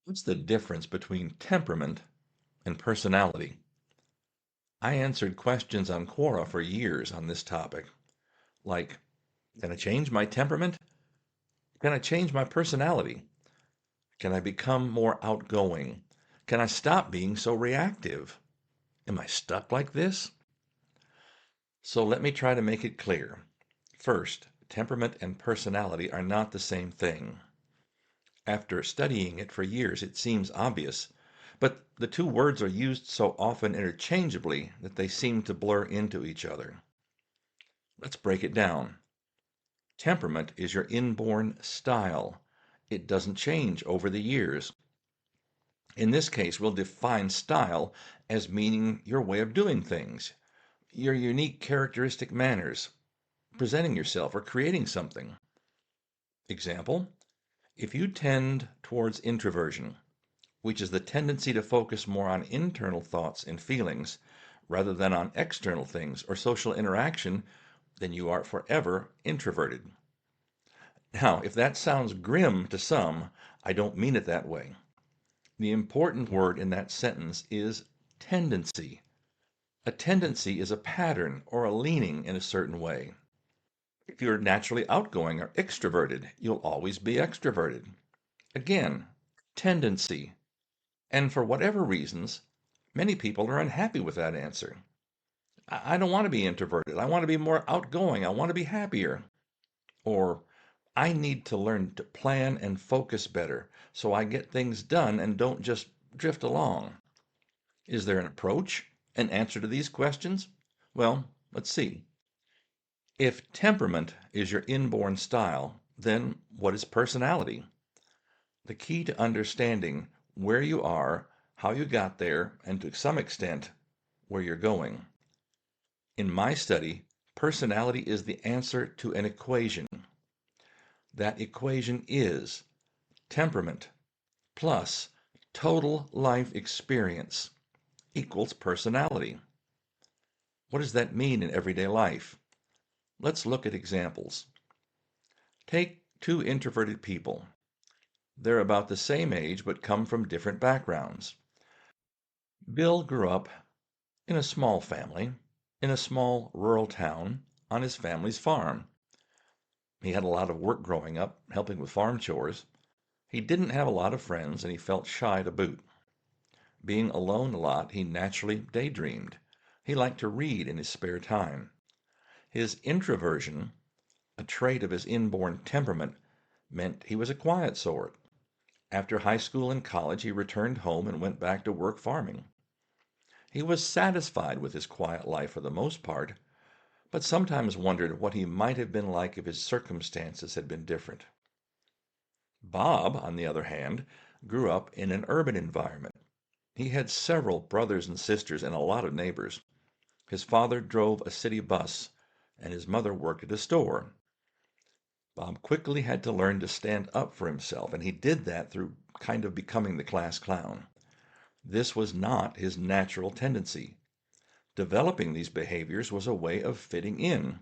What's the difference between temperament and personality? I answered questions on Quora for years on this topic, like, can I change my temperament? Can I change my personality? Can I become more outgoing? Can I stop being so reactive? Am I stuck like this? So let me try to make it clear. First, temperament and personality are not the same thing. After studying it for years, it seems obvious, but the two words are used so often interchangeably that they seem to blur into each other. Let's break it down. Temperament is your inborn style. It doesn't change over the years. In this case, we'll define style as meaning your way of doing things, your unique characteristic manners, presenting yourself or creating something. Example, if you tend towards introversion, which is the tendency to focus more on internal thoughts and feelings rather than on external things or social interaction, then you are forever introverted. Now, if that sounds grim to some, I don't mean it that way. The important word in that sentence is tendency. A tendency is a pattern or a leaning in a certain way. If you're naturally outgoing or extroverted, you'll always be extroverted. Again, tendency. And for whatever reasons, many people are unhappy with that answer. I don't want to be introverted. I want to be more outgoing. I want to be happier. Or I need to learn to plan and focus better so I get things done and don't just drift along. Is there an approach, an answer to these questions? Well, let's see. If temperament is your inborn style, then what is personality? The key to understanding where you are, how you got there, and to some extent, where you're going. In my study, personality is the answer to an equation. That equation is temperament plus total life experience equals personality. What does that mean in everyday life? Let's look at examples. Take two introverted people. They're about the same age but come from different backgrounds. Bill grew up in a small family, in a small rural town, on his family's farm. He had a lot of work growing up, helping with farm chores. He didn't have a lot of friends and he felt shy to boot. Being alone a lot, he naturally daydreamed. He liked to read in his spare time. His introversion, a trait of his inborn temperament, meant he was a quiet sort. After high school and college, he returned home and went back to work farming. He was satisfied with his quiet life for the most part, but sometimes wondered what he might have been like if his circumstances had been different. Bob, on the other hand, grew up in an urban environment. He had several brothers and sisters and a lot of neighbors. His father drove a city bus, and his mother worked at a store. Bob quickly had to learn to stand up for himself, and he did that through kind of becoming the class clown. This was not his natural tendency. Developing these behaviors was a way of fitting in.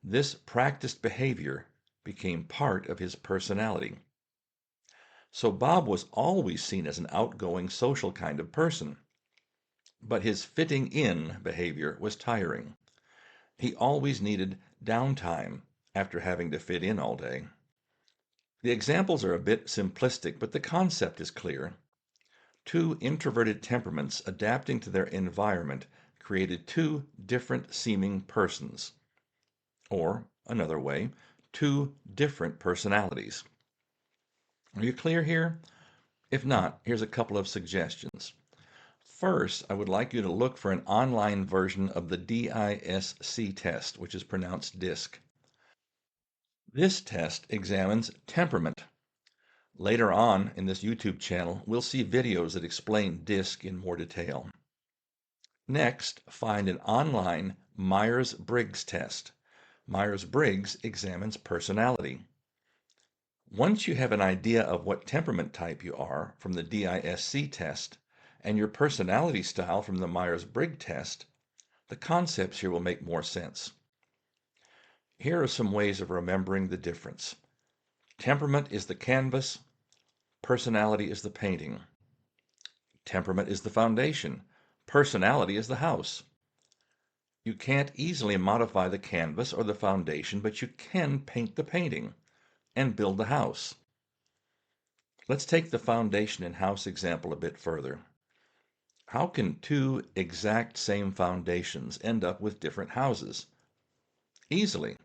This practiced behavior became part of his personality. So Bob was always seen as an outgoing, social kind of person. But his fitting in behavior was tiring. He always needed downtime after having to fit in all day. The examples are a bit simplistic, but the concept is clear. Two introverted temperaments adapting to their environment created two different seeming persons. Or, another way, two different personalities. Are you clear here? If not, here's a couple of suggestions. First, I would like you to look for an online version of the DISC test, which is pronounced DISC. This test examines temperament. Later on in this YouTube channel, we'll see videos that explain DISC in more detail. Next, find an online Myers-Briggs test. Myers-Briggs examines personality. Once you have an idea of what temperament type you are from the DISC test and your personality style from the Myers-Briggs test, the concepts here will make more sense. Here are some ways of remembering the difference. Temperament is the canvas, Personality is the painting. Temperament is the foundation. Personality is the house. You can't easily modify the canvas or the foundation, but you can paint the painting and build the house. Let's take the foundation and house example a bit further. How can two exact same foundations end up with different houses? Easily.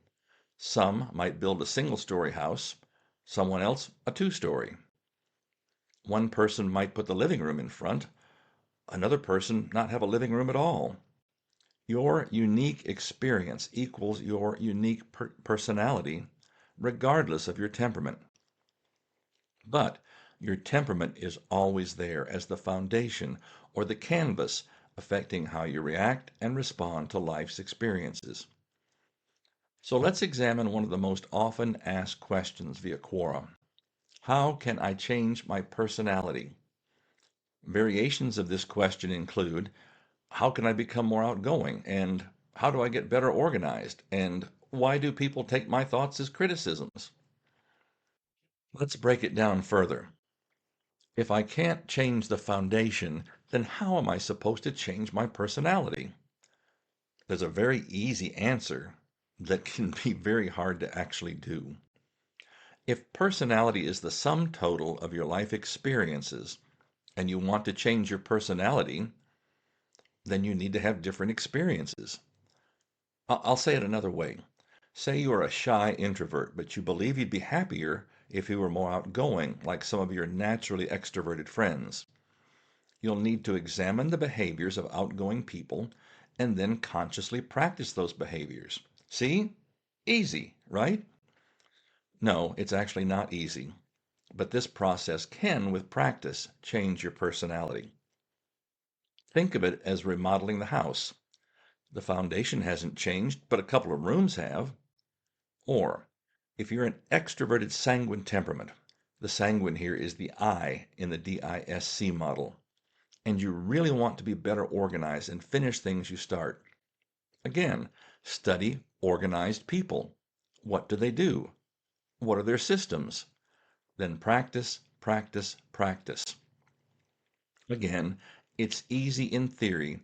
Some might build a single-story house, someone else a two-story. One person might put the living room in front, another person not have a living room at all. Your unique experience equals your unique personality, regardless of your temperament. But your temperament is always there as the foundation or the canvas affecting how you react and respond to life's experiences. So let's examine one of the most often asked questions via Quora. How can I change my personality? Variations of this question include, how can I become more outgoing? And how do I get better organized? And why do people take my thoughts as criticisms? Let's break it down further. If I can't change the foundation, then how am I supposed to change my personality? There's a very easy answer that can be very hard to actually do. If personality is the sum total of your life experiences and you want to change your personality, then you need to have different experiences. I'll say it another way. Say you are a shy introvert, but you believe you'd be happier if you were more outgoing, like some of your naturally extroverted friends. You'll need to examine the behaviors of outgoing people and then consciously practice those behaviors. See? Easy, right? No, it's actually not easy. But this process can, with practice, change your personality. Think of it as remodeling the house. The foundation hasn't changed, but a couple of rooms have. Or, if you're an extroverted sanguine temperament, the sanguine here is the I in the DISC model, and you really want to be better organized and finish things you start. Again, study organized people. What do they do? What are their systems? Then practice, practice, practice. Again, it's easy in theory,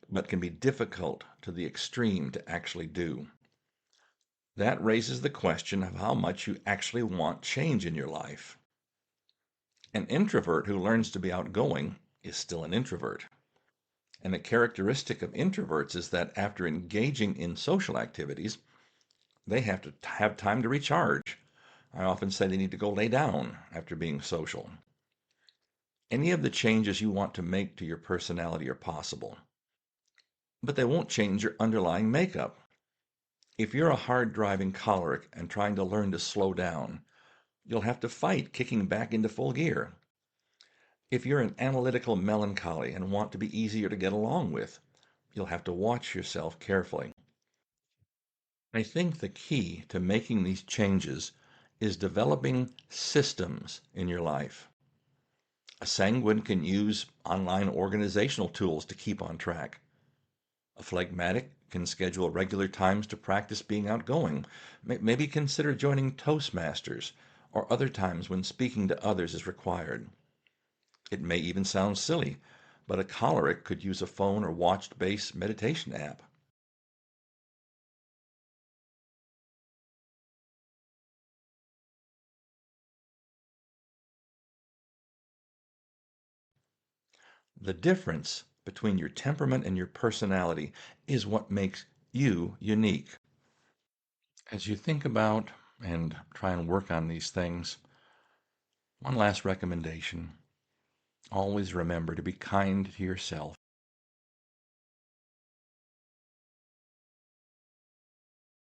but can be difficult to the extreme to actually do. That raises the question of how much you actually want change in your life. An introvert who learns to be outgoing is still an introvert. And a characteristic of introverts is that after engaging in social activities, they have to have time to recharge. I often say they need to go lay down after being social. Any of the changes you want to make to your personality are possible, but they won't change your underlying makeup. If you're a hard-driving choleric and trying to learn to slow down, you'll have to fight kicking back into full gear. If you're an analytical melancholy and want to be easier to get along with, you'll have to watch yourself carefully. I think the key to making these changes is developing systems in your life. A sanguine can use online organizational tools to keep on track. A phlegmatic can schedule regular times to practice being outgoing. Maybe consider joining Toastmasters or other times when speaking to others is required. It may even sound silly, but a choleric could use a phone or watch-based meditation app. The difference between your temperament and your personality is what makes you unique. As you think about and try and work on these things, one last recommendation. Always remember to be kind to yourself.